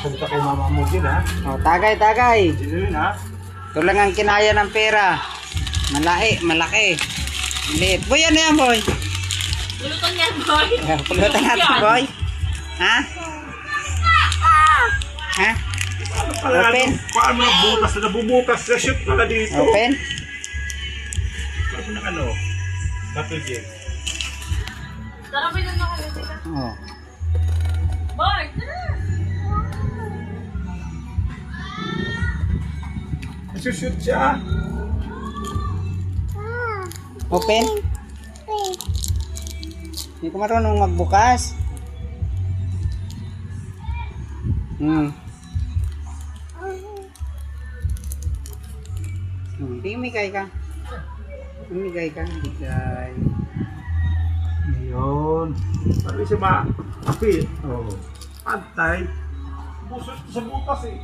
Salita kay mama mo din ha. Oh, tagay, tagay. Sino yun ha? Ito lang ang kinaya ng pera. Malaki. Liit. Boy, ano yan, boy? Pulutan yan, boy. Pulutan natin, boy. Ha? Ha? Open. Paano nabutas na nabubutas? Shoot pala dito. Open. Paano na ano? Battle game. Tara, may nang nakalagay ka. Oh. Boy, tara. Shoot siya. Open. Hindi ko marunong magbukas. Bigay ka. Bigay ka. Bigay. Yun. Sabi siya ba? Kapit. Oo. Pantay. Busot sa butas eh.